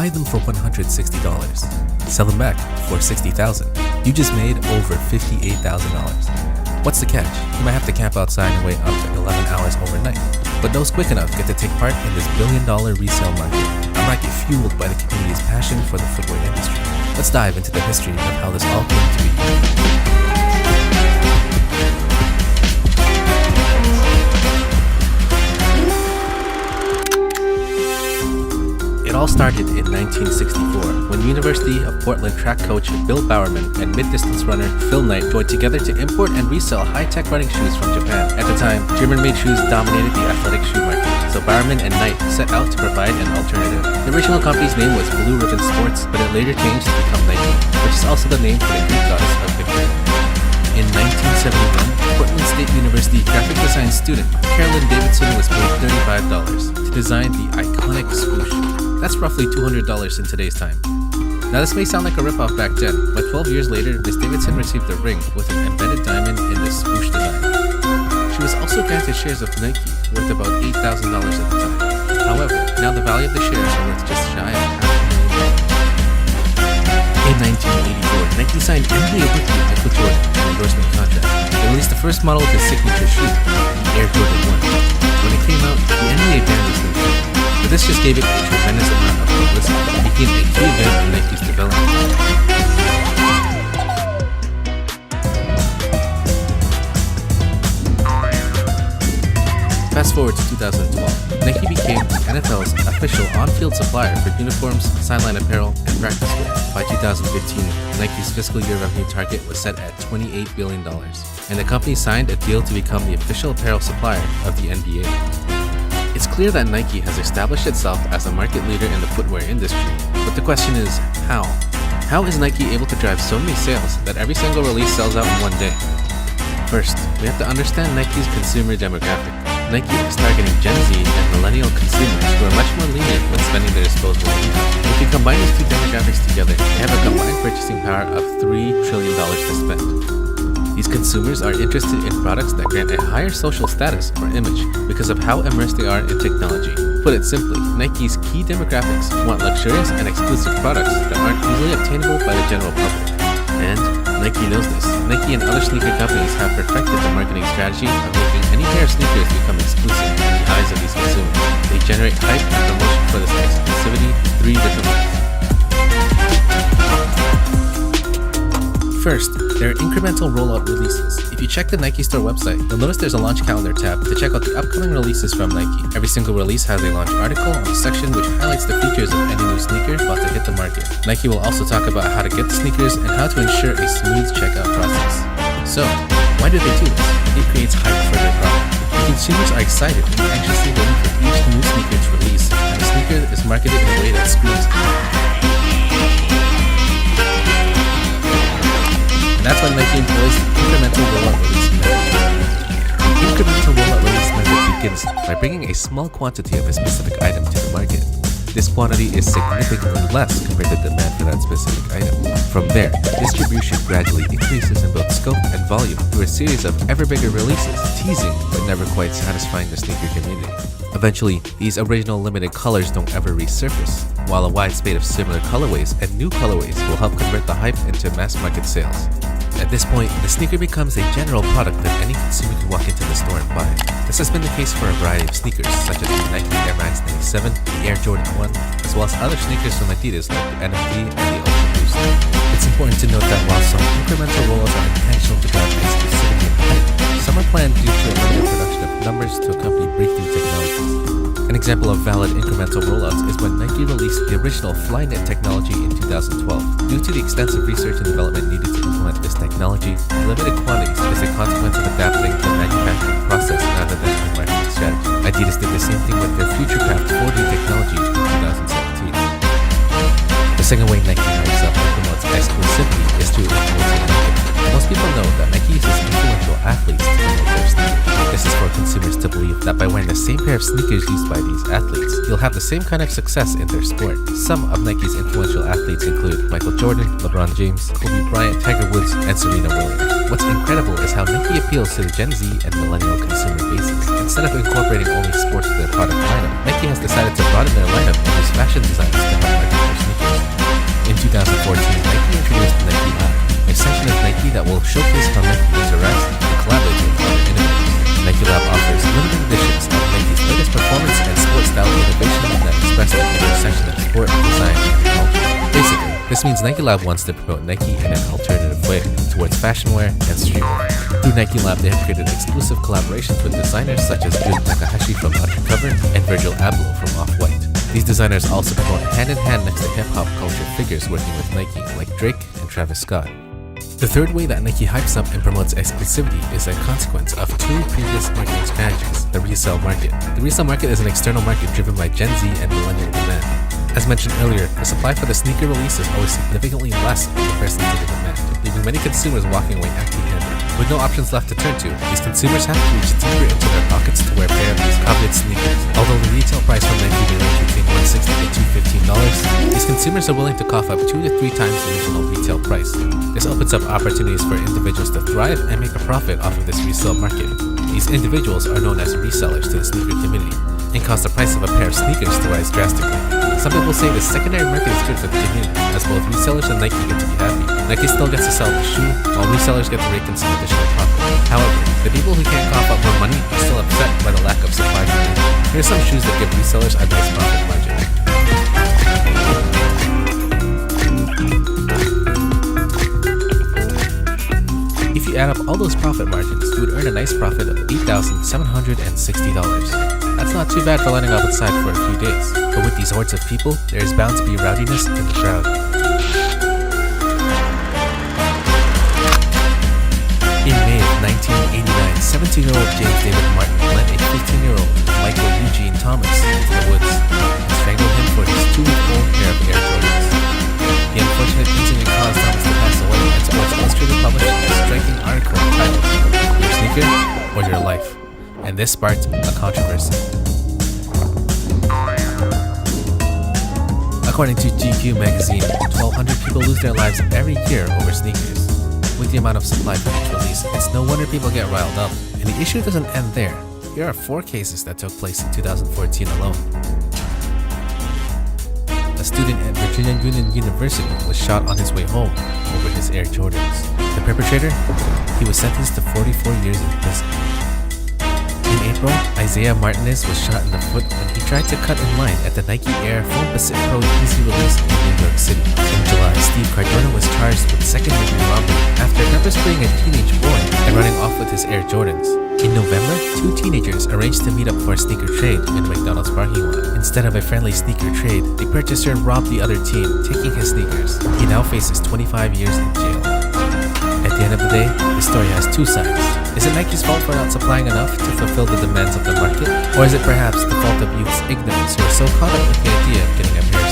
Buy them for $160. Sell them back for $60,000. You just made over $58,000. What's the catch? You might have to camp outside and wait up to 11 hours overnight. But those quick enough get to take part in this billion-dollar resale market, a market fueled by the community's passion for the footwear industry. Let's dive into the history of how this all came to be. It all started in 1964 when University of Portland track coach Bill Bowerman and mid-distance runner Phil Knight joined together to import and resell high-tech running shoes from Japan. At the time, German-made shoes dominated the athletic shoe market, so Bowerman and Knight set out to provide an alternative. The original company's name was Blue Ribbon Sports, but it later changed to become Nike, which is also the name for the Greek goddess of victory. In 1971, Portland State University graphic design student Carolyn Davidson was paid $35 to design the iconic swoosh. That's roughly $200 in today's time. Now this may sound like a ripoff back then, but 12 years later, Ms. Davidson received a ring with an embedded diamond in the swoosh design. She was also granted shares of Nike, worth about $8,000 at the time. However, now the value of the shares are worth just shy of $500,000. In 1984, Nike signed NBA rookie Michael Jordan to an endorsement contract. They released the first model of his signature shoe, the Air Jordan 1. When it came out, the NBA banned this new shoe. But this just gave it a tremendous amount of publicity and became a key event in Nike's development. Fast forward to 2012, Nike became the NFL's official on-field supplier for uniforms, sideline apparel, and practice wear. By 2015, Nike's fiscal year revenue target was set at $28 billion, and the company signed a deal to become the official apparel supplier of the NBA. It's clear that Nike has established itself as a market leader in the footwear industry, but the question is, how? How is Nike able to drive so many sales that every single release sells out in one day? First, we have to understand Nike's consumer demographic. Nike is targeting Gen Z and millennial consumers who are much more lenient when spending their disposable income. If you combine these two demographics together, they have a combined purchasing power of $3 trillion to spend. These consumers are interested in products that grant a higher social status or image because of how immersed they are in technology. Put it simply, Nike's key demographics want luxurious and exclusive products that aren't easily obtainable by the general public. And Nike knows this. Nike and other sneaker companies have perfected the marketing strategy of making any pair of sneakers become exclusive in the eyes of these consumers. They generate hype and promotion for this exclusivity 3 different ways. First, there are incremental rollout releases. If you check the Nike Store website, you'll notice there's a launch calendar tab to check out the upcoming releases from Nike. Every single release has a launch article on the section which highlights the features of any new sneaker about to hit the market. Nike will also talk about how to get the sneakers and how to ensure a smooth checkout process. So, why do they do this? It creates hype for their product. The consumers are excited and anxiously waiting for each new sneaker's release, and the sneaker is marketed in a way that screams. And that's why Nike employs the incremental rollout release method. The incremental rollout release method begins by bringing a small quantity of a specific item to the market. This quantity is significantly less compared to demand for that specific item. From there, distribution gradually increases in both scope and volume through a series of ever bigger releases, teasing but never quite satisfying the sneaker community. Eventually, these original limited colors don't ever resurface, while a wide spate of similar colorways and new colorways will help convert the hype into mass market sales. At this point, the sneaker becomes a general product that any consumer can walk into the store and buy. This has been the case for a variety of sneakers, such as the Nike Air Max 97, the Air Jordan 1, as well as other sneakers from Adidas like the NFT and the Ultra Boost. It's important to note that while some incremental rollouts are intentional to drive exclusivity and hype, some are planned due to a limited production of numbers to accompany breakthrough technologies. An example of valid incremental rollouts is when Nike released the original Flyknit technology in 2012. Due to the extensive research and development needed to implement this technology, in limited quantities is a consequence of adapting the manufacturing process rather than a marketing strategy. Adidas did the same thing with their Futurecraft 4D technology in 2017. The second way Nike hypes up and promotes exclusivity is through influencer marketing. Most people know that Nike uses influential athletes to promote their sneakers. This is for consumers to believe that by wearing the same pair of sneakers used by these athletes, you'll have the same kind of success in their sport. Some of Nike's influential athletes include Michael Jordan, LeBron James, Kobe Bryant, Tiger Woods, and Serena Williams. What's incredible is how Nike appeals to the Gen Z and millennial consumer bases. Instead of incorporating only sports to their product lineup, Nike has decided to broaden their lineup and use fashion designers to help market their sport, design, and culture. Basically, this means Nike Lab wants to promote Nike in an alternative way towards fashion wear and streetwear. Through Nike Lab, they have created exclusive collaborations with designers such as Jun Takahashi from Undercover and Virgil Abloh from Off-White. These designers also promote hand-in-hand next to hip-hop culture figures working with Nike like Drake and Travis Scott. The third way that Nike hypes up and promotes exclusivity is a consequence of two previous marketing strategies: the resale market. The resale market is an external market driven by Gen Z and millennial demand. As mentioned earlier, the supply for the sneaker release is always significantly less in comparison to the demand, leaving many consumers walking away empty-handed. With no options left to turn to, these consumers have to reach deeper into their pockets to wear a pair of these coveted sneakers. Although the retail price from Nike may range between $160 to $215, these consumers are willing to cough up 2 to 3 times the original retail price. This opens up opportunities for individuals to thrive and make a profit off of this resale market. These individuals are known as resellers to the sneaker community and cause the price of a pair of sneakers to rise drastically. Some people say the secondary market is good for the community, as both resellers and Nike get to be happy. Nike still gets to sell the shoe, while resellers get to rake in some additional profit. However, the people who can't cough up more money are still upset by the lack of supply from Nike. Here are some shoes that give resellers a nice profit margin. If you add up all those profit margins, you would earn a nice profit of $8,760. That's not too bad for lining up outside for a few days, but with these hordes of people, there is bound to be rowdiness in the crowd. In May of 1989, 17-year-old James David Martin led a 15-year-old Michael Eugene Thomas into the woods and strangled him for his 2-week-old pair of Air Jordans. The unfortunate incident caused Thomas to pass away, and Sports Illustrated published a striking article entitled "Your Sneaker or Your Life," and this sparked a controversy. According to GQ magazine, 1,200 people lose their lives every year over sneakers. With the amount of supply for each release, it's no wonder people get riled up. And the issue doesn't end there. Here are 4 cases that took place in 2014 alone. A student at Virginia Union University was shot on his way home over his Air Jordans. The perpetrator? He was sentenced to 44 years in prison. In April, Isaiah Martinez was shot in the foot when he tried to cut in line at the Nike Air Foam Pacific Pro Easy release in New York City. In July, Steve Cardona was charged with second-degree robbery after pepper spraying a teenage boy and running off with his Air Jordans. In November, 2 teenagers arranged to meet up for a sneaker trade in McDonald's parking lot. Instead of a friendly sneaker trade, the purchaser robbed the other team, taking his sneakers. He now faces 25 years in jail. At the end of the day, the story has 2 sides. Is it Nike's fault for not supplying enough to fulfill the demands of the market? Or is it perhaps the fault of youth's ignorance who are so caught up with the idea of getting a pair of